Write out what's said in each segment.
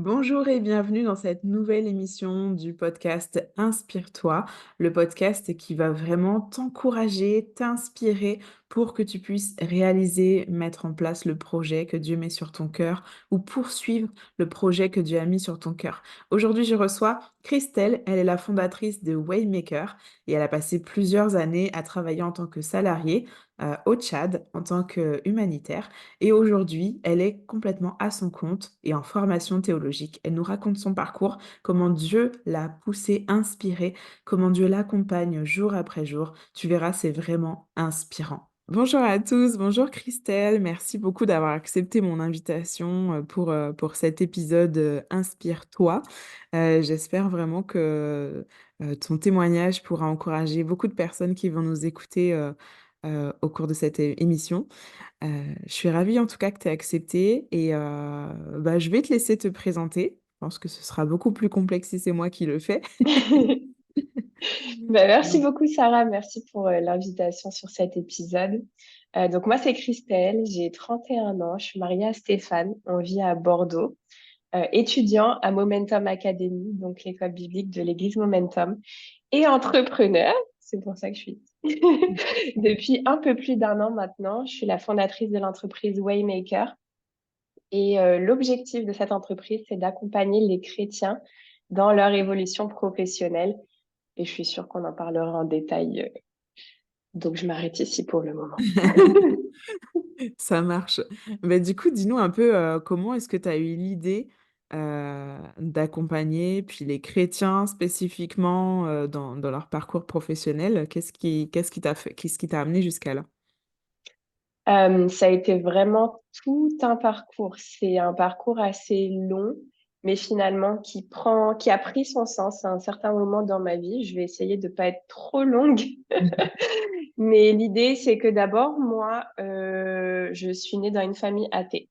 Bonjour et bienvenue dans cette nouvelle émission du podcast Inspire-toi, le podcast qui va vraiment t'encourager, t'inspirer pour que tu puisses réaliser, mettre en place le projet que Dieu met sur ton cœur ou poursuivre le projet que Dieu a mis sur ton cœur. Aujourd'hui, je reçois Christelle, elle est la fondatrice de Waymaker et elle a passé plusieurs années à travailler en tant que salariée au Tchad en tant que humanitaire. Et aujourd'hui, elle est complètement à son compte et en formation théologique. Elle nous raconte son parcours, comment Dieu l'a poussée, inspirée, comment Dieu l'accompagne jour après jour. Tu verras, c'est vraiment inspirant. Bonjour à tous, bonjour Christelle, merci beaucoup d'avoir accepté mon invitation pour cet épisode Inspire-toi. J'espère vraiment que ton témoignage pourra encourager beaucoup de personnes qui vont nous écouter au cours de cette émission. Je suis ravie en tout cas que tu aies accepté et je vais te laisser te présenter. Je pense que ce sera beaucoup plus complexe si c'est moi qui le fais. Merci Donc, beaucoup Sarah, merci pour l'invitation sur cet épisode. Donc moi c'est Christelle, j'ai 31 ans, je suis mariée à Stéphane, on vit à Bordeaux, étudiant à Momentum Academy, donc l'école biblique de l'église Momentum, et entrepreneur, c'est pour ça que je suis ici. Depuis un peu plus d'un an maintenant, je suis la fondatrice de l'entreprise Waymaker et l'objectif de cette entreprise, c'est d'accompagner les chrétiens dans leur évolution professionnelle et je suis sûre qu'on en parlera en détail, donc je m'arrête ici pour le moment. ça marche. Du coup, dis-nous un peu comment est-ce que tu as eu l'idée d'accompagner puis les chrétiens spécifiquement dans leur parcours professionnel. Qu'est-ce qui t'a amené jusqu'à là? Ça a été vraiment tout un parcours. C'est un parcours assez long, mais finalement qui a pris son sens à un certain moment dans ma vie. Je vais essayer de pas être trop longue, mais l'idée, c'est que d'abord, moi, je suis née dans une famille athée.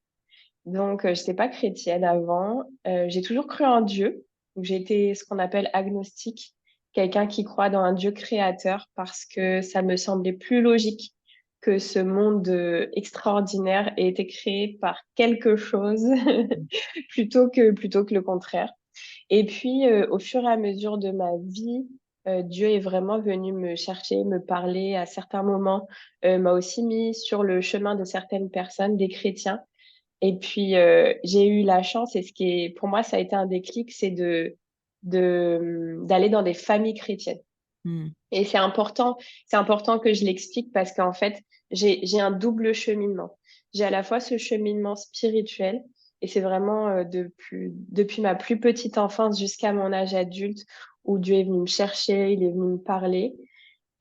Donc, je n'étais pas chrétienne avant. J'ai toujours cru en Dieu. Donc, j'ai été ce qu'on appelle agnostique, quelqu'un qui croit dans un Dieu créateur parce que ça me semblait plus logique que ce monde extraordinaire ait été créé par quelque chose plutôt que le contraire. Et puis, au fur et à mesure de ma vie, Dieu est vraiment venu me chercher, me parler à certains moments, m'a aussi mis sur le chemin de certaines personnes, des chrétiens et puis, j'ai eu la chance, et ce qui est, pour moi, ça a été un déclic, c'est d'aller dans des familles chrétiennes. Hmm. Et c'est important que je l'explique parce qu'en fait, j'ai un double cheminement. J'ai à la fois ce cheminement spirituel, et c'est vraiment depuis ma plus petite enfance jusqu'à mon âge adulte, où Dieu est venu me chercher, il est venu me parler.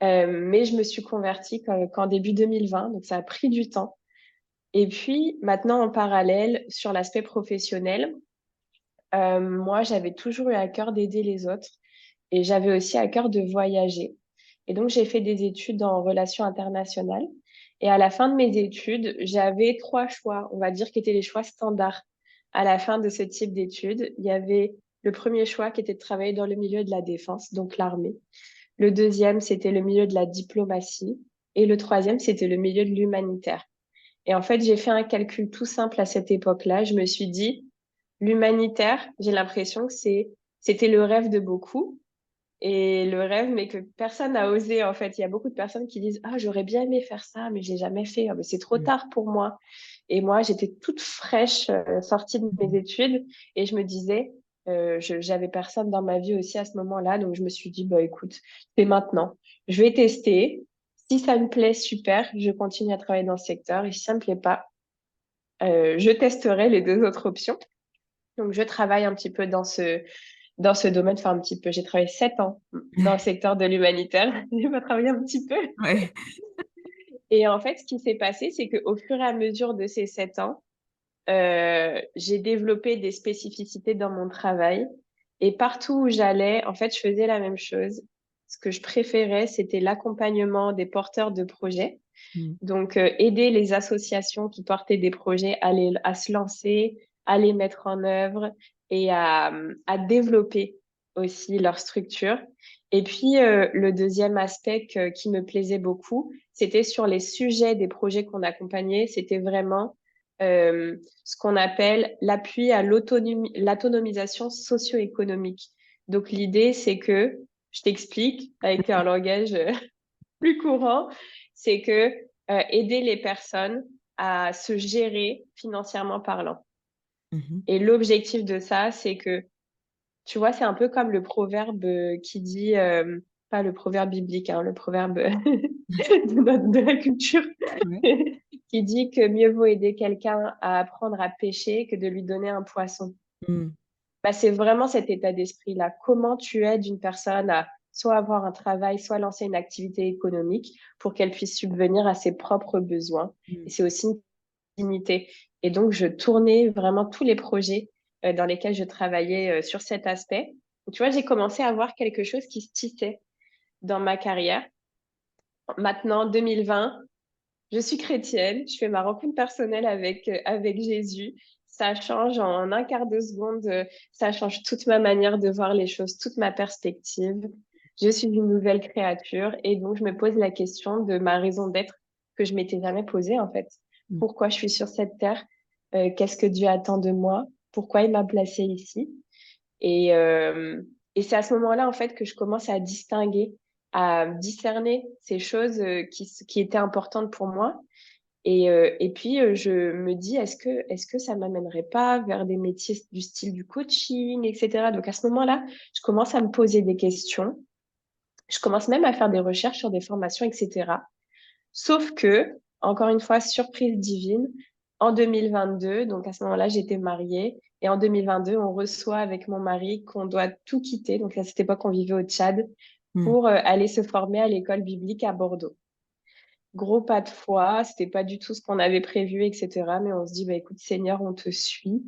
Mais je me suis convertie qu'en début 2020, donc ça a pris du temps. Et puis, maintenant, en parallèle, sur l'aspect professionnel, moi, j'avais toujours eu à cœur d'aider les autres et j'avais aussi à cœur de voyager. Et donc, j'ai fait des études en relations internationales. Et à la fin de mes études, j'avais trois choix, on va dire, qui étaient les choix standards. À la fin de ce type d'études, il y avait le premier choix qui était de travailler dans le milieu de la défense, donc l'armée. Le deuxième, c'était le milieu de la diplomatie. Et le troisième, c'était le milieu de l'humanitaire. Et en fait, j'ai fait un calcul tout simple à cette époque-là. Je me suis dit, l'humanitaire, j'ai l'impression que c'était le rêve de beaucoup. Et le rêve, mais que personne n'a osé, en fait. Il y a beaucoup de personnes qui disent, ah, j'aurais bien aimé faire ça, mais j'ai jamais fait. Ah, mais c'est trop tard pour moi. Et moi, j'étais toute fraîche, sortie de mes études, et je me disais, j'avais personne dans ma vie aussi à ce moment-là. Donc, je me suis dit, bah, écoute, c'est maintenant. Je vais tester. Si ça me plaît, super, je continue à travailler dans ce secteur. Et si ça me plaît pas, je testerai les deux autres options. Donc, je travaille un petit peu dans ce domaine, enfin un petit peu. J'ai travaillé 7 ans dans le secteur de l'humanitaire. J'ai pas travaillé un petit peu. Ouais. Et en fait, ce qui s'est passé, c'est qu'au fur et à mesure de ces 7 ans, j'ai développé des spécificités dans mon travail. Et partout où j'allais, en fait, je faisais la même chose. Ce que je préférais, c'était l'accompagnement des porteurs de projets. Hmm. Donc, aider les associations qui portaient des projets à se lancer, à les mettre en œuvre et à développer aussi leur structure. Et puis, le deuxième aspect qui me plaisait beaucoup, c'était sur les sujets des projets qu'on accompagnait. C'était vraiment ce qu'on appelle l'appui à l'autonomisation socio-économique. Donc, l'idée, c'est que, je t'explique avec un langage plus courant, c'est que aider les personnes à se gérer financièrement parlant. Mhm. Et l'objectif de ça, c'est que, tu vois, c'est un peu comme le proverbe qui dit, pas le proverbe biblique, hein, le proverbe de la culture, Ouais. qui dit que mieux vaut aider quelqu'un à apprendre à pêcher que de lui donner un poisson. Mm. Bah, c'est vraiment cet état d'esprit-là. Comment tu aides une personne à soit avoir un travail, soit lancer une activité économique pour qu'elle puisse subvenir à ses propres besoins. Mm. Et c'est aussi une dignité. Et donc, je tournais vraiment tous les projets dans lesquels je travaillais sur cet aspect. Et tu vois, j'ai commencé à voir quelque chose qui se tissait dans ma carrière. Maintenant, 2020, je suis chrétienne, je fais ma rencontre personnelle avec Jésus. Ça change en un quart de seconde, ça change toute ma manière de voir les choses, toute ma perspective. Je suis une nouvelle créature et donc je me pose la question de ma raison d'être que je m'étais jamais posée en fait. Mm. Pourquoi je suis sur cette terre? Qu'est-ce que Dieu attend de moi? Pourquoi il m'a placée ici? Et, euh, et c'est à ce moment-là, en fait, que je commence à distinguer, à discerner ces choses qui étaient importantes pour moi. Et puis, je me dis, est-ce que ça m'amènerait pas vers des métiers du style du coaching, etc. Donc, à ce moment-là, je commence à me poser des questions. Je commence même à faire des recherches sur des formations, etc. Sauf que, encore une fois, surprise divine, en 2022, donc à ce moment-là, j'étais mariée, et en 2022, on reçoit avec mon mari qu'on doit tout quitter. Donc à cette époque, on vivait au Tchad Mm. pour aller se former à l'école biblique à Bordeaux. Gros pas de foi, c'était pas du tout ce qu'on avait prévu, etc. Mais on se dit, bah, écoute, Seigneur, on te suit.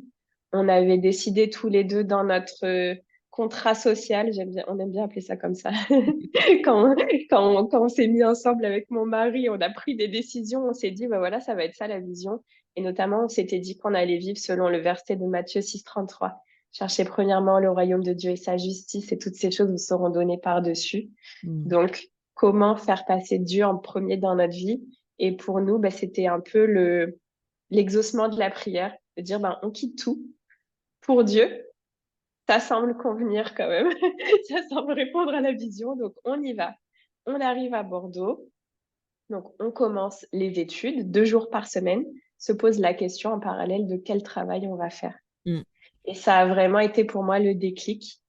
On avait décidé tous les deux dans notre contrat social, on aime bien appeler ça comme ça. Quand, quand on s'est mis ensemble avec mon mari, on a pris des décisions, on s'est dit, bah voilà, ça va être ça la vision. Et notamment, on s'était dit qu'on allait vivre selon le verset de Matthieu 6,33. Cherchez premièrement le royaume de Dieu et sa justice, et toutes ces choses vous seront données par-dessus. Mm. Donc, comment faire passer Dieu en premier dans notre vie? Et pour nous, bah, c'était un peu l'exaucement de la prière, de dire, ben, on quitte tout pour Dieu. Ça semble convenir quand même. Ça semble répondre à la vision. Donc, on y va. On arrive à Bordeaux. Donc, on commence les études 2 jours par semaine. Se pose la question en parallèle de quel travail on va faire. Mm. Et ça a vraiment été pour moi le déclic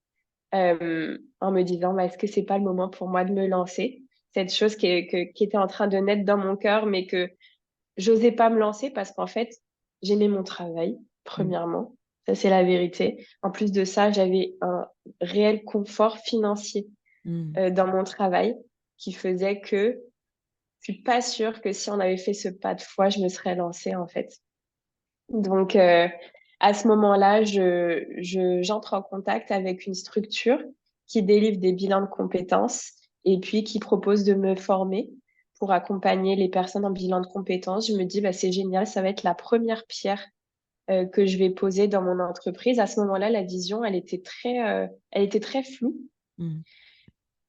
en me disant, bah, est-ce que c'est pas le moment pour moi de me lancer? Cette chose qui était en train de naître dans mon cœur, mais que j'osais pas me lancer parce qu'en fait, j'aimais mon travail, Mm. premièrement. Ça, c'est la vérité. En plus de ça, j'avais un réel confort financier Mm. dans mon travail qui faisait que je suis pas sûre que si on avait fait ce pas de foi, je me serais lancée, en fait. Donc, à ce moment-là, j'entre en contact avec une structure qui délivre des bilans de compétences et puis qui propose de me former pour accompagner les personnes en bilan de compétences. Je me dis, bah, c'est génial, ça va être la première pierre que je vais poser dans mon entreprise. À ce moment-là, la vision, elle était très floue. Mm.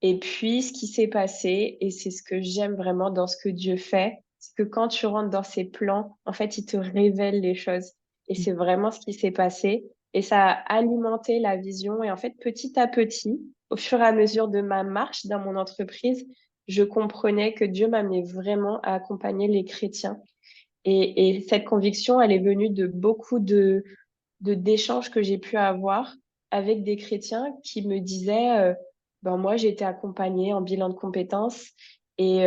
Et puis, ce qui s'est passé, et c'est ce que j'aime vraiment dans ce que Dieu fait, c'est que quand tu rentres dans ses plans, en fait, il te révèle les choses. Et Mm. c'est vraiment ce qui s'est passé. Et ça a alimenté la vision. Et en fait, petit à petit, au fur et à mesure de ma marche dans mon entreprise, je comprenais que Dieu m'amenait vraiment à accompagner les chrétiens. Et cette conviction, elle est venue de beaucoup d'échanges que j'ai pu avoir avec des chrétiens qui me disaient, ben moi j'ai été accompagnée en bilan de compétences et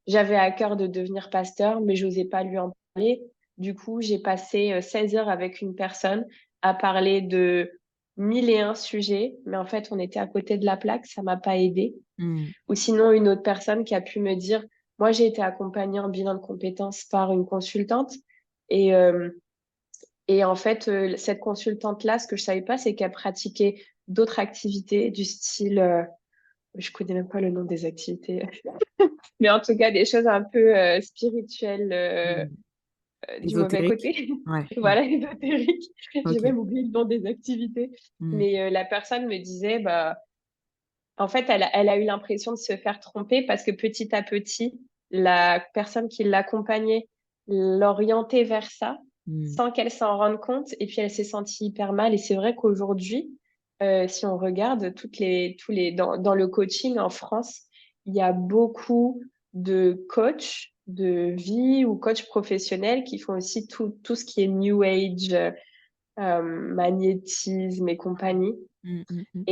j'avais à cœur de devenir pasteur, mais j'osais pas lui en parler. Du coup, j'ai passé 16 heures avec une personne à parler de 1001 sujets, mais en fait, on était à côté de la plaque, ça m'a pas aidé. Mm. Ou sinon, une autre personne qui a pu me dire, moi j'ai été accompagnée en bilan de compétences par une consultante et et en fait, cette consultante-là, ce que je savais pas, c'est qu'elle pratiquait d'autres activités du style, je connais même pas le nom des activités, mais en tout cas des choses un peu spirituelles Mm. du mauvais Ésotérique? côté. Ouais. Ouais. Voilà, ésotérique. J'ai Ok. même oublié le nom des activités. Mm. Mais la personne me disait, bah, en fait, elle a eu l'impression de se faire tromper parce que petit à petit, la personne qui l'accompagnait l'orientait vers ça. Mmh. sans qu'elle s'en rende compte. Et puis elle s'est sentie hyper mal. Et c'est vrai qu'aujourd'hui, si on regarde dans le coaching en France, il y a beaucoup de coachs de vie ou coachs professionnels qui font aussi tout ce qui est New Age, magnétisme et compagnie. Mmh, mmh, mmh,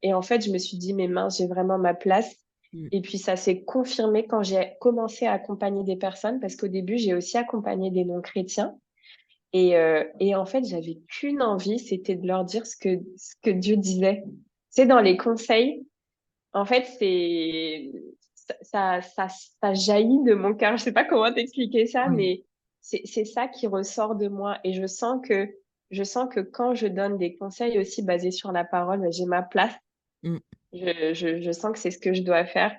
Et en fait, je me suis dit, mais mince, j'ai vraiment ma place. mmh. Et puis, ça s'est confirmé quand j'ai commencé à accompagner des personnes, parce qu'au début, j'ai aussi accompagné des non-chrétiens. Et en fait, j'avais qu'une envie, c'était de leur dire ce que Dieu disait. C'est dans les conseils. En fait, ça jaillit de mon cœur. Je sais pas comment t'expliquer ça, Ouais. mais c'est ça qui ressort de moi. Et je sens que quand je donne des conseils aussi basés sur la parole, ben, j'ai ma place. Mmh. Je sens que c'est ce que je dois faire.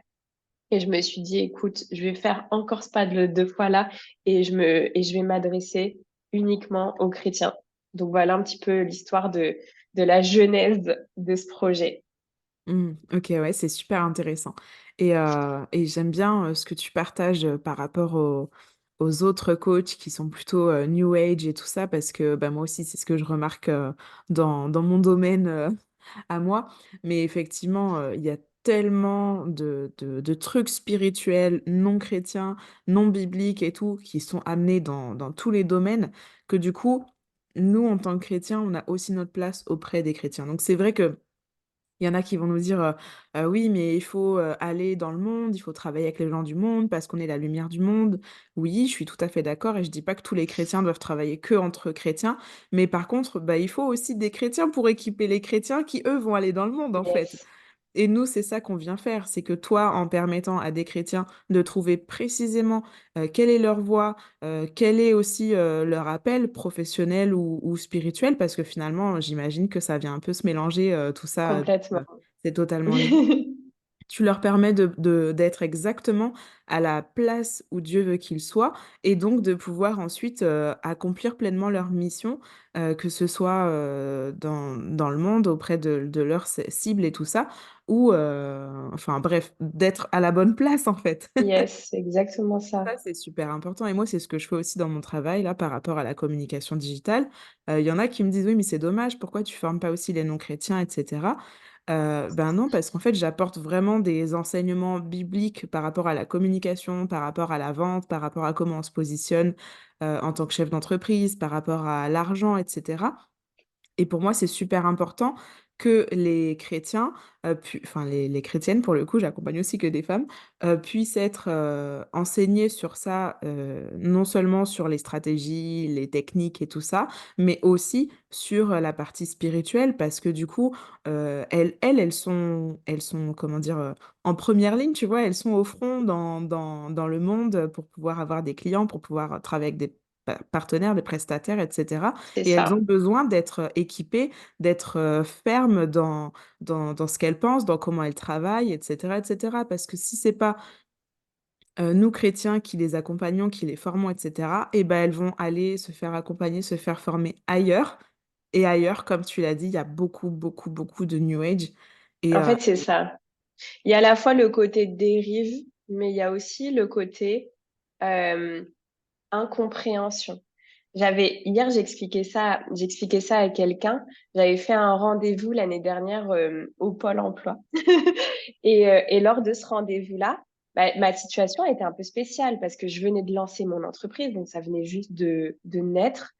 Et je me suis dit, écoute, je vais faire encore ce pas de deux fois là et je vais m'adresser uniquement aux chrétiens. Donc voilà un petit peu l'histoire de la genèse de ce projet. Mmh. OK, ouais, c'est super intéressant et j'aime bien, ce que tu partages, par rapport aux autres coachs qui sont plutôt, new age et tout ça parce que, bah, moi aussi, c'est ce que je remarque, dans mon domaine, à moi. Mais effectivement, il y a tellement de trucs spirituels, non chrétiens, non bibliques et tout, qui sont amenés dans tous les domaines que du coup, nous, en tant que chrétiens, on a aussi notre place auprès des chrétiens. Donc c'est vrai que il y en a qui vont nous dire, «Oui, mais il faut, aller dans le monde, il faut travailler avec les gens du monde parce qu'on est la lumière du monde». Oui, je suis tout à fait d'accord et je dis pas que tous les chrétiens doivent travailler que entre chrétiens, mais par contre, bah, il faut aussi des chrétiens pour équiper les chrétiens qui, eux, vont aller dans le monde, en fait. Yes, Et nous, c'est ça qu'on vient faire, c'est que toi, en permettant à des chrétiens de trouver précisément, quelle est leur voie, quel est aussi, leur appel professionnel ou spirituel, parce que finalement, j'imagine que ça vient un peu se mélanger, tout ça, complètement. c'est totalement lié. Tu leur permets d'être exactement à la place où Dieu veut qu'ils soient et donc de pouvoir ensuite, accomplir pleinement leur mission, que ce soit, dans le monde auprès de leurs cibles et tout ça ou, enfin bref, d'être à la bonne place en fait. Yes, c'est exactement ça. Ça, c'est super important et moi, c'est ce que je fais aussi dans mon travail là, par rapport à la communication digitale. Il y en a qui me disent: «Oui, mais c'est dommage, pourquoi tu formes pas aussi les non-chrétiens?» et cetera. Ben non, parce qu'en fait, j'apporte vraiment des enseignements bibliques par rapport à la communication, par rapport à la vente, par rapport à comment on se positionne, en tant que chef d'entreprise, par rapport à l'argent et cetera. Et pour moi, c'est super important que les chrétiens, enfin les chrétiennes pour le coup, j'accompagne aussi que des femmes, puissent être, enseignées sur ça, non seulement sur les stratégies, les techniques et tout ça, mais aussi sur, la partie spirituelle parce que du coup, elles sont comment dire? En première ligne, tu vois? Elles sont au front dans le monde, pour pouvoir avoir des clients, pour pouvoir travailler avec des partenaires, des prestataires et cetera. C'est Et elles ont ça. besoin d'être, équipées, d'être, fermes dans ce qu'elles pensent, dans comment elles travaillent et cetera et cetera. Parce que si c'est pas, nous chrétiens qui les accompagnons, qui les formons et cetera et ben elles vont aller se faire accompagner, se faire former ailleurs et ailleurs, comme tu l'as dit, il y a beaucoup, beaucoup, beaucoup de new age et En fait, c'est ça. Il y a à la fois le côté dérive, mais il y a aussi le côté euh, incompréhension. Hier, j'expliquais ça à quelqu'un. J'avais fait un rendez-vous l'année dernière au Pôle emploi. Et lors de ce rendez-vous-là, bah, ma situation était un peu spéciale parce que je venais de lancer mon entreprise, donc ça venait juste de naître.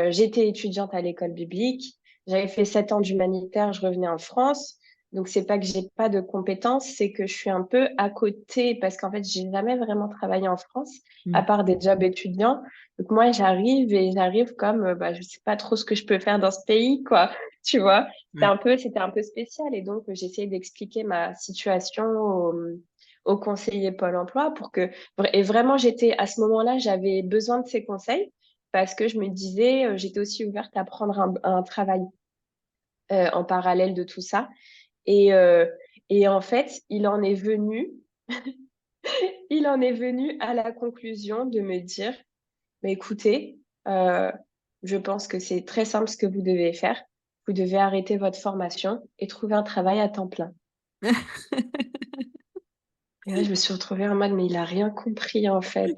J'étais étudiante à l'école biblique. J'avais fait 7 ans d'humanitaire, je revenais en France. Donc, c'est pas que j'ai pas de compétences, c'est que je suis un peu à côté parce qu'en fait, j'ai jamais vraiment travaillé en France, à mmh, part des jobs étudiants. Donc, moi, j'arrive comme, bah, je sais pas trop ce que je peux faire dans ce pays, quoi. Tu vois? ouais. C'était un peu spécial. Et donc, j'ai essayé d'expliquer ma situation au conseiller Pôle emploi et vraiment, à ce moment-là, j'avais besoin de ses conseils parce que je me disais, j'étais aussi ouverte à prendre un travail en parallèle de tout ça. Et, euh, et en fait, il en est venu à la conclusion de me dire, bah, écoutez, euh, je pense que c'est très simple ce que vous devez faire. Vous devez arrêter votre formation et trouver un travail à temps plein. Et là, je me suis retrouvée en mode, mais il a rien compris en fait.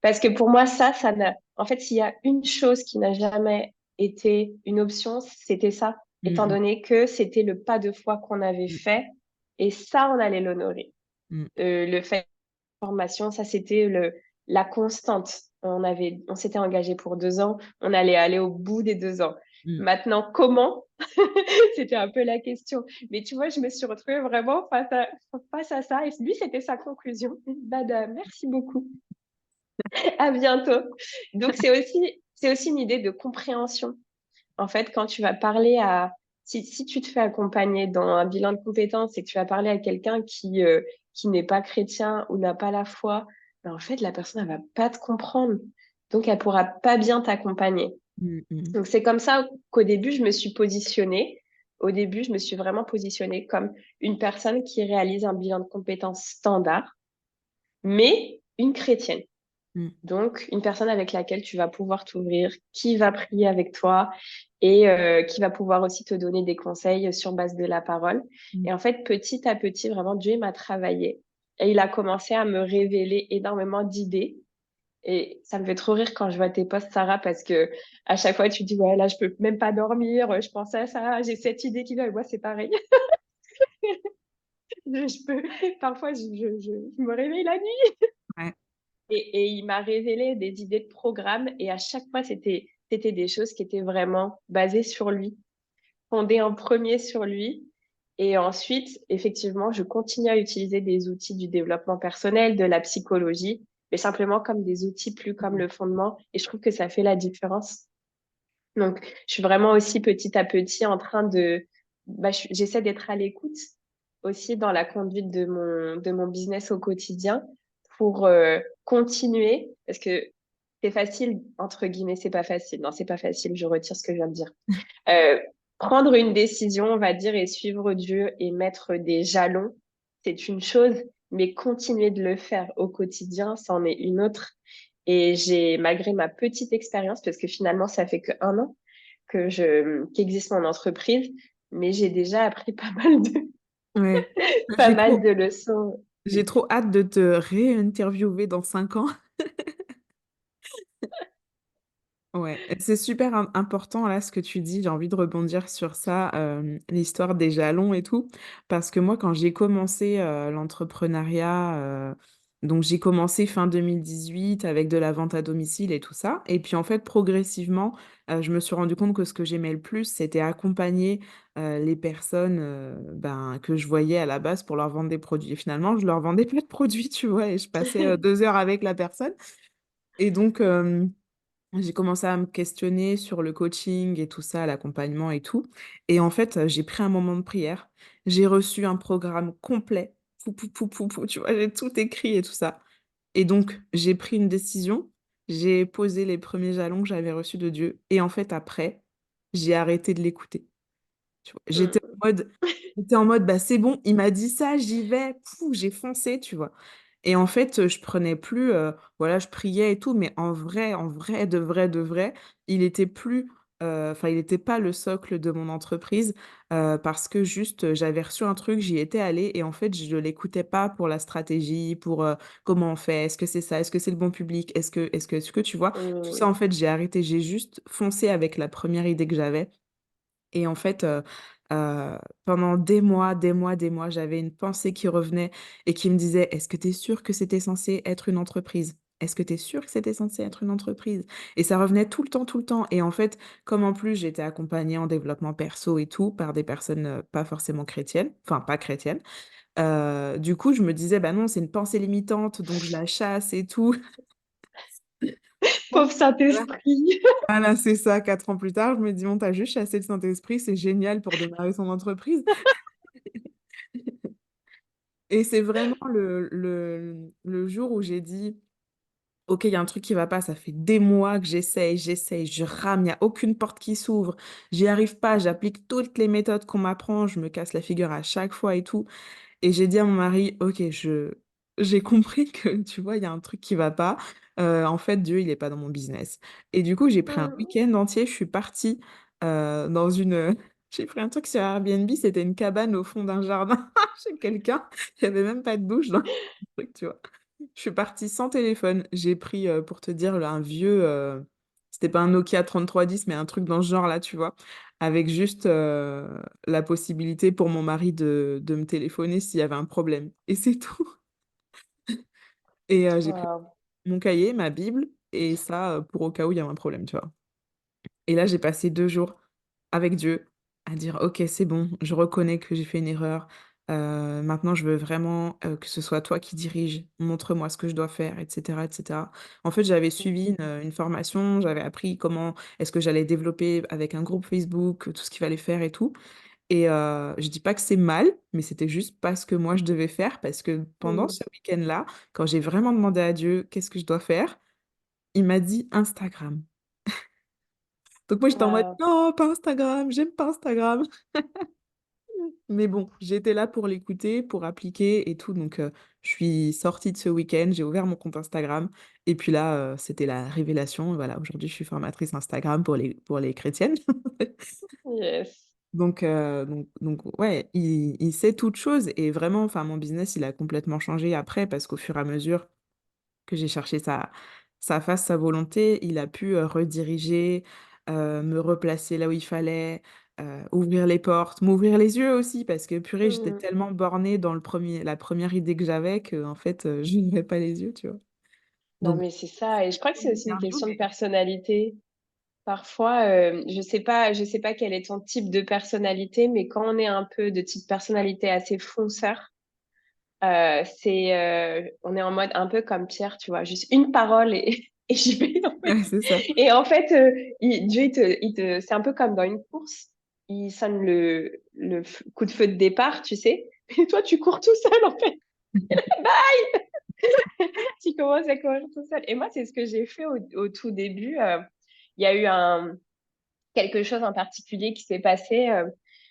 Parce que pour moi, ça n'a. En fait, s'il y a une chose qui n'a jamais été une option, c'était ça, étant Mm, donné que c'était le pas de foi qu'on avait mm, fait, et ça, on allait l'honorer. mm, Le fait de formation, ça, c'était la constante. On s'était engagé pour 2 ans, on allait aller au bout des 2 ans. mm. Maintenant, comment? C'était un peu la question. Mais tu vois, je me suis retrouvée vraiment face à ça. Et lui, c'était sa conclusion. Madame, merci beaucoup. À bientôt. Donc, c'est aussi une idée de compréhension. En fait, quand tu vas parler si tu te fais accompagner dans un bilan de compétences et que tu vas parler à quelqu'un qui n'est pas chrétien ou n'a pas la foi, ben, en fait, la personne, elle va pas te comprendre. Donc, elle pourra pas bien t'accompagner. Mm, mm, Donc, c'est comme ça qu'au début, je me suis positionnée. Au début, je me suis vraiment positionnée comme une personne qui réalise un bilan de compétences standard, mais une chrétienne. mm, Donc, une personne avec laquelle tu vas pouvoir t'ouvrir, qui va prier avec toi et qui va pouvoir aussi te donner des conseils sur base de la parole. mm. Et en fait, petit à petit, vraiment, Dieu m'a travaillé et il a commencé à me révéler énormément d'idées. Et ça me fait trop rire quand je vois tes posts, Sarah, parce que à chaque fois, tu dis, ouais, là, je peux même pas dormir, je pense à ça, j'ai cette idée qui vient, et moi, c'est pareil. Parfois, je me réveille la nuit. Ouais. Et il m'a révélé des idées de programme et à chaque fois, c'était des choses qui étaient vraiment basées sur lui, fondées en premier sur lui. Et ensuite, effectivement, je continue à utiliser des outils du développement personnel, de la psychologie, mais simplement comme des outils plus comme Mm. le fondement. Et je trouve que ça fait la différence. Donc, je suis vraiment aussi petit à petit en train j'essaie d'être à l'écoute aussi dans la conduite de mon business au quotidien pour continuer, parce que c'est facile, entre guillemets, c'est pas facile. Non, c'est pas facile, je retire ce que je viens de dire. Euh, Prendre une décision, on va dire, et suivre Dieu et mettre des jalons, c'est une chose, mais continuer de le faire au quotidien, c'en est une autre. Et malgré ma petite expérience, parce que finalement, ça fait que 1 an qu'existe mon entreprise, mais j'ai déjà appris Ouais. pas J'ai mal trop, de leçons. j'ai trop hâte de te réinterviewer dans 5 ans. Ouais, c'est super important là ce que tu dis. J'ai envie de rebondir sur ça, l'histoire des jalons et tout, parce que moi quand j'ai commencé l'entrepreneuriat, donc j'ai commencé fin 2018 avec de la vente à domicile et tout ça, et puis en fait progressivement, je me suis rendu compte que ce que j'aimais le plus, c'était accompagner les personnes ben, que je voyais à la base pour leur vendre des produits. Et finalement, je leur vendais pas de produits, tu vois, et je passais 2 heures avec la personne, et donc j'ai commencé à me questionner sur le coaching et tout ça, l'accompagnement et tout. Et en fait, j'ai pris un moment de prière. J'ai reçu un programme complet. Pou, pou, pou, pou, pou, tu vois, j'ai tout écrit et tout ça. Et donc, j'ai pris une décision. J'ai posé les premiers jalons que j'avais reçus de Dieu. Et en fait, après, j'ai arrêté de l'écouter. Tu vois. Hmm. J'étais en mode, bah, c'est bon, il m'a dit ça, j'y vais. Pouf, j'ai foncé, tu vois. Et en fait, je prenais plus, voilà, je priais et tout, mais en vrai, de vrai, il était plus, enfin, il n'était pas le socle de mon entreprise parce que juste, j'avais reçu un truc, j'y étais allée et en fait, je l'écoutais pas pour la stratégie, pour comment on fait, est-ce que c'est ça, est-ce que c'est le bon public, est-ce que tu vois, tout ça, Hmm. en fait, j'ai arrêté, j'ai juste foncé avec la première idée que j'avais. Et en fait, pendant des mois, des mois, des mois, j'avais une pensée qui revenait et qui me disait, est-ce que tu es sûr que c'était censé être une entreprise? Est-ce que tu es sûr que c'était censé être une entreprise? Et ça revenait tout le temps, tout le temps. Et en fait, comme en plus j'étais accompagnée en développement perso et tout par des personnes pas forcément chrétiennes, enfin pas chrétiennes, du coup, je me disais, bah non, c'est une pensée limitante, donc je la chasse et tout. Pauvre Voilà. Saint-Esprit. Voilà, c'est ça, 4 ans plus tard, je me dis, bon, t'as juste chassé le Saint-Esprit, c'est génial pour démarrer son entreprise. Et c'est vraiment le jour où j'ai dit, OK, il y a un truc qui va pas, ça fait des mois que j'essaye, je rame, il n'y a aucune porte qui s'ouvre, j'y arrive pas, j'applique toutes les méthodes qu'on m'apprend, je me casse la figure à chaque fois et tout. Et j'ai dit à mon mari, OK, j'ai compris que, tu vois, il y a un truc qui va pas. En fait, Dieu, il est pas dans mon business. Et du coup, j'ai pris un Hmm. week-end entier, je suis partie dans une... J'ai pris un truc sur Airbnb, c'était une cabane au fond d'un jardin chez quelqu'un. Il n'y avait même pas de douche dans le truc, tu vois. Je suis partie sans téléphone. J'ai pris, pour te dire, un vieux, c'était pas un Nokia 3310, mais un truc dans ce genre-là, tu vois? Avec juste, la possibilité pour mon mari de me téléphoner s'il y avait un problème et c'est tout. Et j'ai pris Waouh. mon cahier, ma bible et ça, pour au cas où il y a un problème, tu vois? Et là, j'ai passé 2 jours avec Dieu à dire: «OK, c'est bon, je reconnais que j'ai fait une erreur. Maintenant, je veux vraiment, que ce soit toi qui dirige. Montre-moi ce que je dois faire» et cetera et cetera. En fait, j'avais suivi une formation, j'avais appris comment est-ce que j'allais développer avec un groupe Facebook, tout ce qu'il fallait faire et tout et je dis pas que c'est mal, mais c'était juste pas ce que moi je devais faire parce que pendant Mmh. ce week-end-là, quand j'ai vraiment demandé à Dieu: «Qu'est-ce que je dois faire?» il m'a dit: «Instagram». Donc moi, j'étais en mode: Waouh. «Non, pas Instagram, j'aime pas Instagram». Mais bon, j'étais là pour l'écouter, pour appliquer et tout, donc je suis sortie de ce week-end, j'ai ouvert mon compte Instagram et puis là, c'était la révélation. Voilà, aujourd'hui, je suis formatrice Instagram pour les chrétiennes. Yes. Donc ouais, il sait toutes choses et vraiment, enfin, mon business, il a complètement changé après parce qu'au fur et à mesure que j'ai cherché sa face, sa volonté. Il a pu, rediriger, me replacer là où il fallait, ouvrir les portes, m'ouvrir les yeux aussi parce que purée, j'étais Mmh. tellement bornée dans la première idée que j'avais qu'en fait, je n'ouvrais pas les yeux, tu vois? Non, Donc mais c'est ça et je crois que c'est aussi une interview, question de mais personnalité. Parfois, je sais pas quel est ton type de personnalité, mais quand on est un peu de type personnalité assez fonceur, on est en mode un peu comme Pierre, tu vois? Juste une parole et et j'y vais, en fait. ouais, c'est ça. Et en fait, Dieu, il te c'est un peu comme dans une course. Il sonne le coup de feu de départ, tu sais? Et toi, tu cours tout seul, en fait. Tu commences à courir tout seul. Et moi, c'est ce que j'ai fait au tout début. Il y a eu quelque chose en particulier qui s'est passé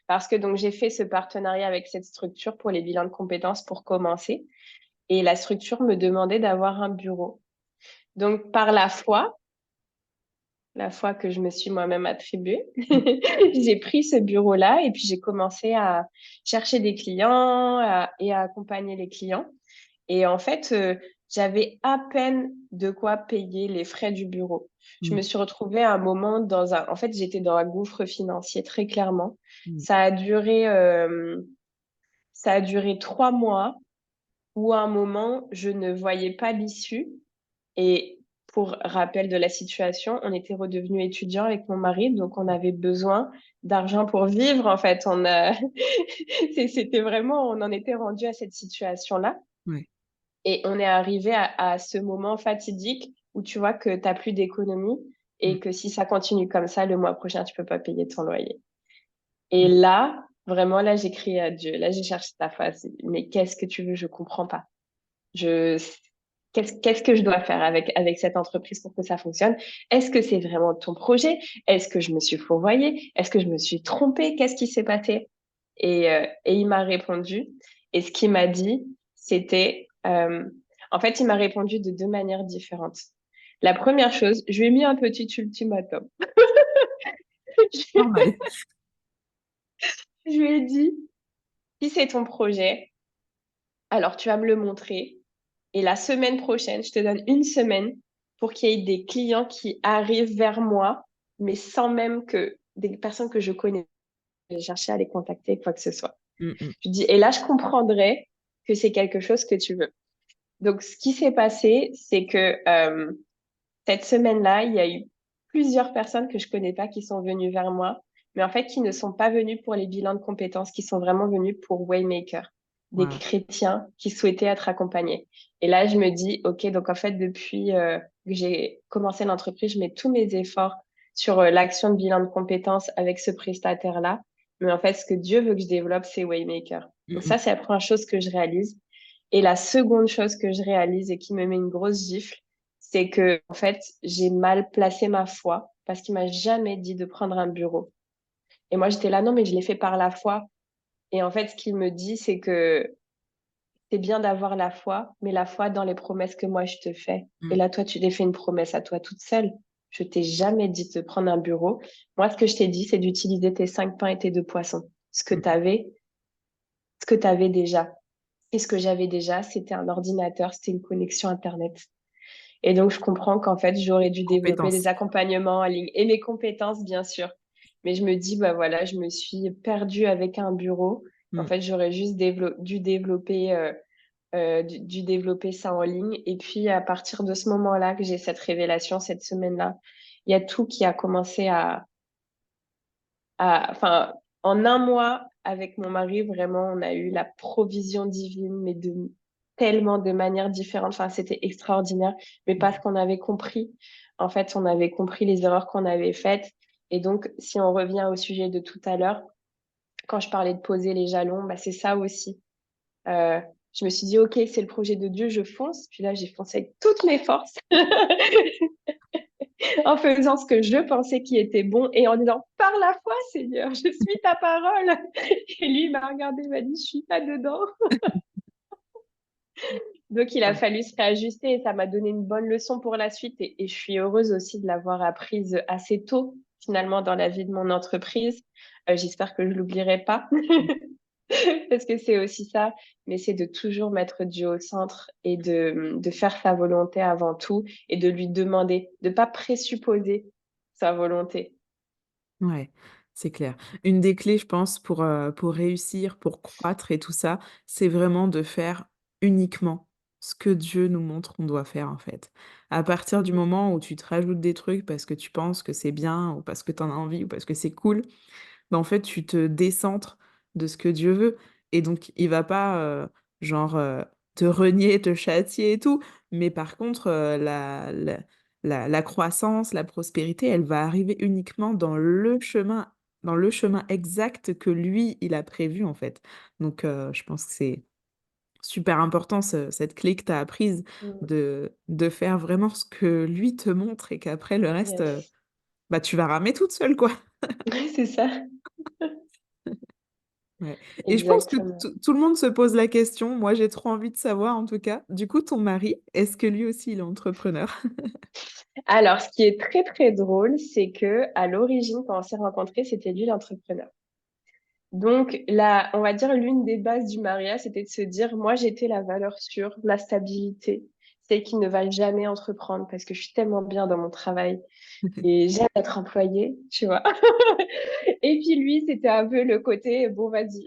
parce que donc j'ai fait ce partenariat avec cette structure pour les bilans de compétences pour commencer. Et la structure me demandait d'avoir un bureau. Donc, par la foi que je me suis moi-même attribuée, Mmh, j'ai pris ce bureau-là et puis j'ai commencé à chercher des clients et à accompagner les clients. Et en fait, j'avais à peine de quoi payer les frais du bureau. Je mmh, me suis retrouvée à un moment en fait, j'étais dans un gouffre financier très clairement. mmh, Ça a duré, ça a duré 3 mois où à un moment, je ne voyais pas l'issue et pour rappel de la situation, on était redevenus étudiants avec mon mari, donc on avait besoin d'argent pour vivre, en fait. C'était vraiment, on en était rendu à cette situation-là. ouais, Et on est arrivé à ce moment fatidique où tu vois que tu as plus d'économie mmh, et que si ça continue comme ça, le mois prochain, tu peux pas payer ton loyer. Et mmh, là, vraiment, là, j'ai crié à Dieu. Là, j'ai cherché ta face. Mais qu'est-ce que tu veux? Je comprends pas. Je, qu'est-ce que je dois faire avec cette entreprise pour que ça fonctionne? Est-ce que c'est vraiment ton projet? Est-ce que je me suis fourvoyée? Est-ce que je me suis trompée? Qu'est-ce qui s'est passé? Et il m'a répondu. Et ce qu'il m'a dit, c'était, en fait, il m'a répondu de deux manières différentes. La première chose, je lui ai mis un petit ultimatum. normal. Je lui ai dit, si c'est ton projet, alors tu vas me le montrer. Et la semaine prochaine, je te donne une semaine pour qu'il y ait des clients qui arrivent vers moi, mais sans même que des personnes que je connais, j'ai cherché à les contacter, quoi que ce soit. Mmh mh. Je dis, et là, je comprendrai que c'est quelque chose que tu veux. Donc, ce qui s'est passé, c'est que cette semaine-là, il y a eu plusieurs personnes que je connais pas qui sont venues vers moi, mais en fait, qui ne sont pas venues pour les bilans de compétences, qui sont vraiment venues pour Waymaker, des Waouh. chrétiens qui souhaitaient être accompagnés. Et là, je me dis, OK, donc en fait, depuis que j'ai commencé l'entreprise, je mets tous mes efforts sur l'action de bilan de compétences avec ce prestataire-là. Mais en fait, ce que Dieu veut que je développe, c'est Waymaker. Mmh Donc mh. ça, c'est la première chose que je réalise. Et la seconde chose que je réalise et qui me met une grosse gifle, c'est que, en fait, j'ai mal placé ma foi parce qu'il m'a jamais dit de prendre un bureau. Et moi, j'étais là, non, mais je l'ai fait par la foi. Et en fait, ce qu'il me dit, c'est que c'est bien d'avoir la foi, mais la foi dans les promesses que moi je te fais. Et Mmh, là, toi, tu t'es fait une promesse à toi toute seule. Je t'ai jamais dit de prendre un bureau. Moi, ce que je t'ai dit, c'est d'utiliser tes 5 pains et tes 2 poissons. mmh, Ce que tu avais déjà. Et ce que j'avais déjà, c'était un ordinateur, c'était une connexion Internet. Et donc, je comprends qu'en fait, j'aurais dû développer des Compétences. accompagnements en ligne et mes compétences, bien sûr. Mais je me dis, bah voilà, je me suis perdue avec un bureau. En Mmh. fait, j'aurais juste dû développer ça en ligne. Et puis, à partir de ce moment-là, que j'ai cette révélation, cette semaine-là, il y a tout qui a commencé enfin, en un mois, avec mon mari, vraiment, on a eu la provision divine, mais de tellement de manières différentes. Enfin, c'était extraordinaire, mais parce qu'on avait compris. En fait, on avait compris les erreurs qu'on avait faites. Et donc, si on revient au sujet de tout à l'heure, quand je parlais de poser les jalons, bah, c'est ça aussi. Euh, je me suis dit, OK, c'est le projet de Dieu, je fonce. Puis là, j'ai foncé avec toutes mes forces. En faisant ce que je pensais qui était bon et en disant par la foi, Seigneur, je suis ta parole. Et lui, il m'a regardé, il m'a dit, je suis pas dedans. Donc, il a Ouais. fallu se réajuster et ça m'a donné une bonne leçon pour la suite. Et je suis heureuse aussi de l'avoir apprise assez tôt, finalement, dans la vie de mon entreprise. J'espère que je l'oublierai pas. Parce que c'est aussi ça, mais c'est de toujours mettre Dieu au centre et de faire sa volonté avant tout et de lui demander, de pas présupposer sa volonté. Ouais, c'est clair. Une des clés, je pense, pour réussir, pour croître et tout ça, c'est vraiment de faire uniquement ce que Dieu nous montre qu'on doit faire, en fait. À partir du moment où tu te rajoutes des trucs parce que tu penses que c'est bien ou parce que tu en as envie ou parce que c'est cool, bah, en fait, tu te décentres de ce que Dieu veut et donc il va pas, genre, te renier, te châtier et tout, mais par contre, la croissance, la prospérité, elle va arriver uniquement dans le chemin exact que lui, il a prévu, en fait. Donc je pense que c'est super important cette clé que tu as apprise Mm. de faire vraiment ce que lui te montre et qu'après le reste, Yes. bah, tu vas ramer toute seule, quoi. C'est ça, Ouais et je pense que exactement. tout le monde se pose la question. Moi, j'ai trop envie de savoir, en tout cas. Du coup, ton mari, est-ce que lui aussi, il est entrepreneur? Alors, ce qui est très, très drôle, c'est que à l'origine, quand on s'est rencontrés, c'était lui l'entrepreneur. Donc, là, on va dire l'une des bases du mariage, c'était de se dire, moi, j'étais la valeur sûre, la stabilité, celle qui ne va jamais entreprendre parce que je suis tellement bien dans mon travail et j'aime être employée, tu vois. Et puis lui, c'était un peu le côté, bon, vas-y,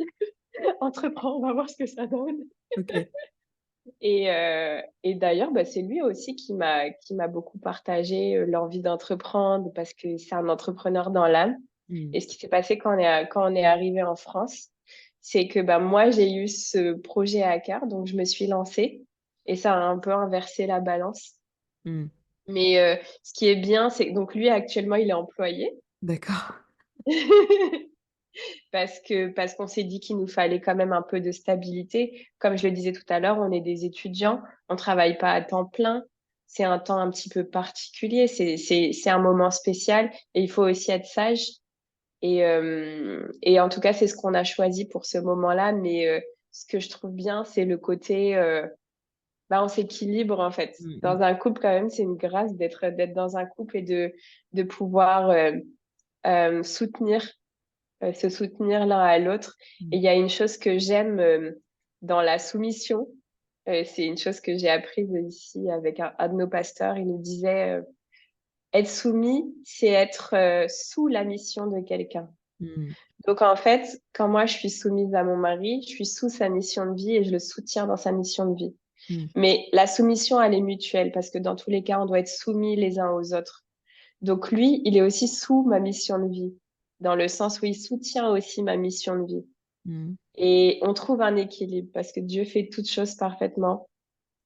entreprends, on va voir ce que ça donne. OK. Et d'ailleurs, bah, c'est lui aussi qui m'a beaucoup partagé l'envie d'entreprendre parce que c'est un entrepreneur dans l'âme. Mmh. Et ce qui s'est passé quand on est arrivé en France, c'est que bah, moi, j'ai eu ce projet à cœur, donc je me suis lancée et ça a un peu inversé la balance. Mmh. Mais ce qui est bien, c'est que donc lui, actuellement, il est employé. D'accord. Parce qu'on s'est dit qu'il nous fallait quand même un peu de stabilité. Comme je le disais tout à l'heure, on est des étudiants, on travaille pas à temps plein. C'est un temps un petit peu particulier, c'est un moment spécial et il faut aussi être sage. Et en tout cas, c'est ce qu'on a choisi pour ce moment-là. Mais ce que je trouve bien, c'est le côté, bah, on s'équilibre en fait. Mmh mh. Dans un couple, quand même, c'est une grâce d'être dans un couple et de pouvoir soutenir se soutenir l'un à l'autre. Mmh. Et il y a une chose que j'aime dans la soumission, c'est une chose que j'ai apprise ici avec un de nos pasteurs. Il nous disait, être soumis, c'est être sous la mission de quelqu'un. Mmh. Donc en fait, quand moi je suis soumise à mon mari, je suis sous sa mission de vie et je le soutiens dans sa mission de vie. Mmh. Mais la soumission, elle est mutuelle parce que dans tous les cas, on doit être soumis les uns aux autres. Donc lui, il est aussi sous ma mission de vie, dans le sens où il soutient aussi ma mission de vie. Mmh. Et on trouve un équilibre parce que Dieu fait toutes choses parfaitement.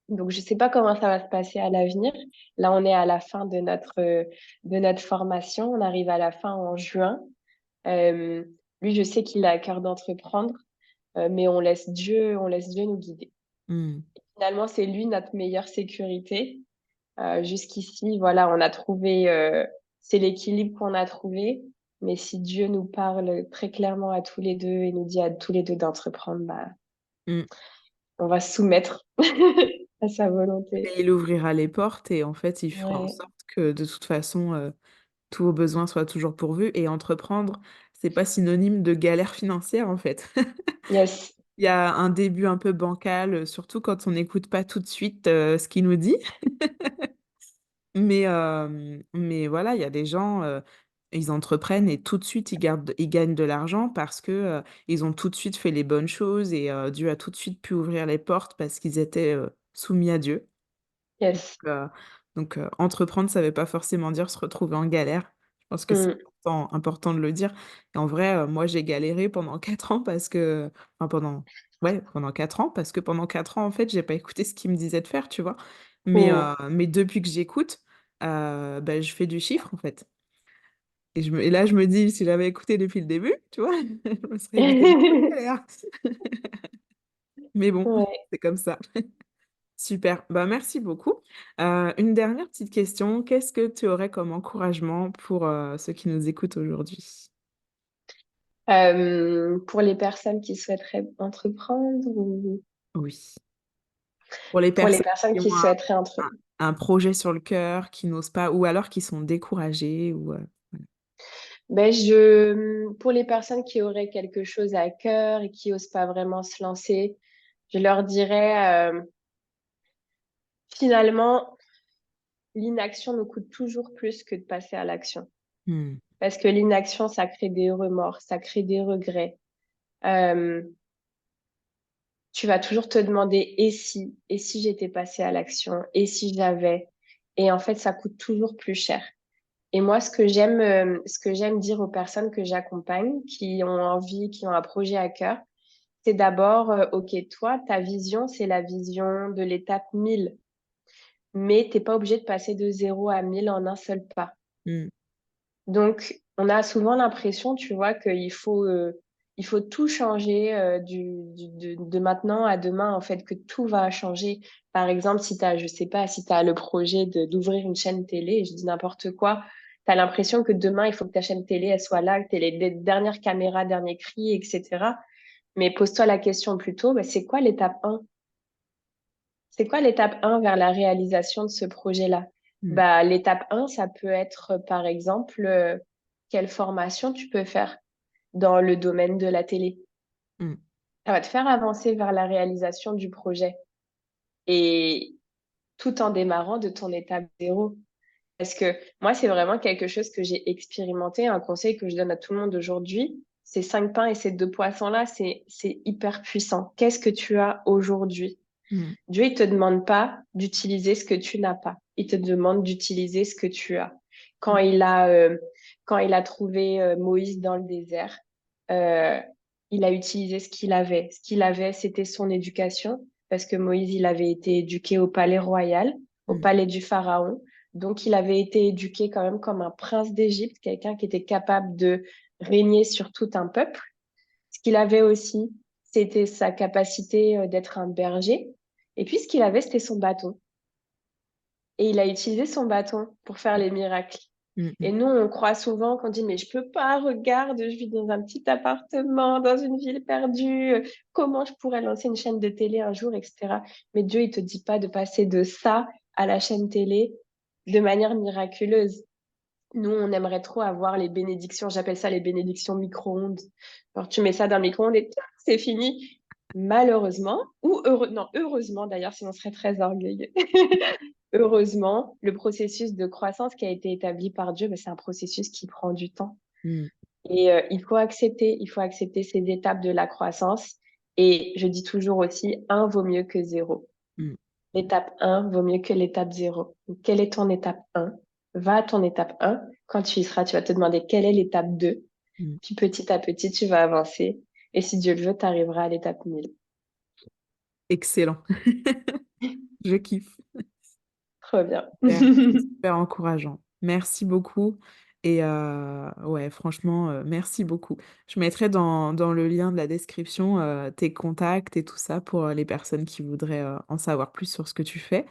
Donc, je ne sais pas comment ça va se passer à l'avenir. Là, on est à la fin de notre formation. On arrive à la fin en juin. Euh, Lui, je sais qu'il a à cœur d'entreprendre, mais on laisse Dieu nous guider. Mmh. Finalement, c'est lui notre meilleure sécurité. Jusqu'ici, voilà, on a trouvé, c'est l'équilibre qu'on a trouvé. Mais si Dieu nous parle très clairement à tous les deux et nous dit à tous les deux d'entreprendre, bah, Mmh. on va se soumettre à sa volonté. Et il ouvrira les portes et en fait, il fera en Ouais. sorte que de toute façon, tous vos besoins soient toujours pourvus et entreprendre, c'est pas synonyme de galère financière, en fait. Yes. Il y a un début un peu bancal, surtout quand on n'écoute pas tout de suite, ce qu'il nous dit. Mais voilà, il y a des gens, ils entreprennent et tout de suite ils gagnent de l'argent parce que, ils ont tout de suite fait les bonnes choses et Dieu a tout de suite pu ouvrir les portes parce qu'ils étaient, soumis à Dieu. Yes. Heu, entreprendre, ça veut pas forcément dire se retrouver en galère. Je pense que c'est Mmh. important de le dire et en vrai, moi, j'ai galéré pendant 4 ans parce que enfin pendant 4 ans parce que pendant 4 ans, en fait, j'ai pas écouté ce qu'il me disait de faire, tu vois? Mmh. Mais depuis que j'écoute, bah, je fais du chiffre, en fait et là, je me dis: «Si j'avais écouté depuis le début», tu vois? Je me serais évité beaucoup de galères. Mais bon, Ouais. c'est comme ça. Super, bah, merci beaucoup. Une dernière petite question, qu'est-ce que tu aurais comme encouragement pour, ceux qui nous écoutent aujourd'hui? Pour les personnes qui souhaiteraient entreprendre ou Oui, pour les pour les personnes personnes qui qui ont souhaiteraient un projet sur le cœur, qui n'osent pas ou alors qui sont découragés ou, voilà. ben pour les personnes qui auraient quelque chose à cœur et qui osent pas vraiment se lancer, je leur dirais, finalement, l'inaction nous coûte toujours plus que de passer à l'action. Mmh, Parce que l'inaction, ça crée des remords, ça crée des regrets. Euh, Tu vas toujours te demander et si j'étais passé à l'action, et si j'avais. Et en fait, ça coûte toujours plus cher. Et moi, ce que j'aime dire aux personnes que j'accompagne, qui ont envie, qui ont un projet à cœur, c'est d'abord, OK, toi, ta vision, c'est la vision de l'étape 1000. Mais t'es pas obligé de passer de 0 à 1000 en un seul pas. mmh, Donc, on a souvent l'impression, tu vois, il faut tout changer de maintenant à demain, en fait, que tout va changer. Par exemple, si tu as, je sais pas, si tu as le projet d'ouvrir une chaîne télé, je dis n'importe quoi, tu as l'impression que demain, il faut que ta chaîne télé, elle soit là, que tu aies les dernières caméras, derniers cris, etc. Mais pose-toi la question plutôt, bah, c'est quoi l'étape 1? C'est quoi l'étape 1 vers la réalisation de ce projet-là? mmh, Bah, l'étape 1, ça peut être, par exemple, quelle formation tu peux faire dans le domaine de la télé. mmh, Ça va te faire avancer vers la réalisation du projet et tout en démarrant de ton étape 0. Parce que moi, c'est vraiment quelque chose que j'ai expérimenté, un conseil que je donne à tout le monde aujourd'hui. Ces 5 pains et ces 2 poissons-là, c'est hyper puissant. Qu'est-ce que tu as aujourd'hui? mmh, Dieu, il te demande pas d'utiliser ce que tu n'as pas. Il te demande d'utiliser ce que tu as. Quand mmh, il a, euh, quand il a trouvé Moïse dans le désert, euh, il a utilisé ce qu'il avait. Ce qu'il avait, c'était son éducation, parce que Moïse, il avait été éduqué au palais royal, au mmh, palais du Pharaon. Donc, il avait été éduqué quand même comme un prince d'Égypte, quelqu'un qui était capable de régner sur tout un peuple. Ce qu'il avait aussi, c'était sa capacité d'être un berger. Et puis, ce qu'il avait, c'était son bâton. Et il a utilisé son bâton pour faire les miracles. mmh, mmh, Et nous, on croit souvent qu'on dit, mais je peux pas, regarde, je vis dans un petit appartement, dans une ville perdue, comment je pourrais lancer une chaîne de télé un jour, etc. Mais Dieu, il te dit pas de passer de ça à la chaîne télé de manière miraculeuse. Nous, on aimerait trop avoir les bénédictions, j'appelle ça les bénédictions micro-ondes. Alors, tu mets ça dans le micro-ondes et tac, c'est fini. Malheureusement, ou non, heureusement d'ailleurs, sinon on serait très orgueilleux. Heureusement, le processus de croissance qui a été établi par Dieu, ben, c'est un processus qui prend du temps. mmh, Et il faut accepter ces étapes de la croissance. Et je dis toujours aussi, un vaut mieux que zéro. mmh, L'étape 1 vaut mieux que l'étape 0. Donc, quelle est ton étape 1? Va à ton étape 1. Quand tu y seras, tu vas te demander quelle est l'étape 2. mmh. Puis petit à petit, tu vas avancer. Et si Dieu le veut, tu arriveras à l'étape 1000. Excellent, je kiffe. Trop bien. Super, c'est super encourageant. Merci beaucoup et ouais, franchement, merci beaucoup. Je mettrai dans le lien de la description, tes contacts et tout ça pour, les personnes qui voudraient, en savoir plus sur ce que tu fais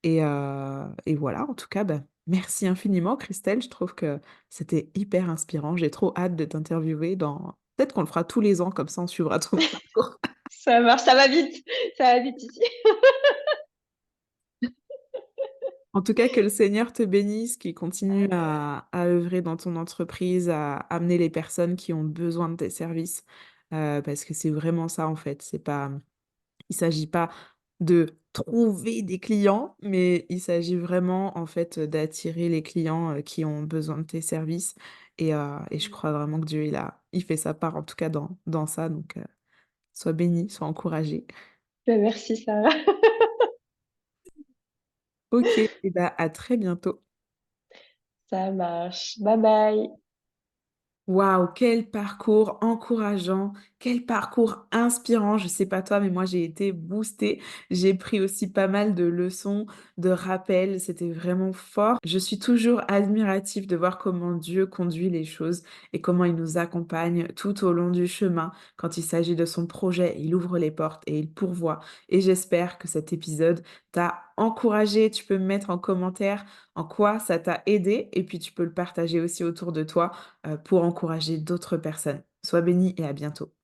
et voilà, en tout cas, bah, merci infiniment Christelle. Je trouve que c'était hyper inspirant. J'ai trop hâte de t'interviewer dans peut-être qu'on le fera tous les ans, comme ça on suivra ton parcours. Ça marche, ça va vite. Ça va vite ici. En tout cas, que le Seigneur te bénisse, qu'il continue à œuvrer dans ton entreprise, à amener les personnes qui ont besoin de tes services, parce que c'est vraiment ça, en fait. C'est pas, il s'agit pas de trouver des clients, mais il s'agit vraiment, en fait, d'attirer les clients, qui ont besoin de tes services et je Mmh. crois vraiment que Dieu, il fait sa part, en tout cas, dans ça, donc sois béni, sois encouragé. Bah, merci Sarah. OK et bah, à très bientôt. Ça marche. Bye bye. Waouh, quel parcours encourageant, quel parcours inspirant. Je sais pas toi, mais moi j'ai été boostée. J'ai pris aussi pas mal de leçons, de rappels. C'était vraiment fort. Je suis toujours admirative de voir comment Dieu conduit les choses et comment il nous accompagne tout au long du chemin. Quand il s'agit de son projet, il ouvre les portes et il pourvoit. Et j'espère que cet épisode t'a encouragé. Tu peux me mettre en commentaire en quoi ça t'a aidé et puis tu peux le partager aussi autour de toi pour encourager d'autres personnes. Sois bénie et à bientôt.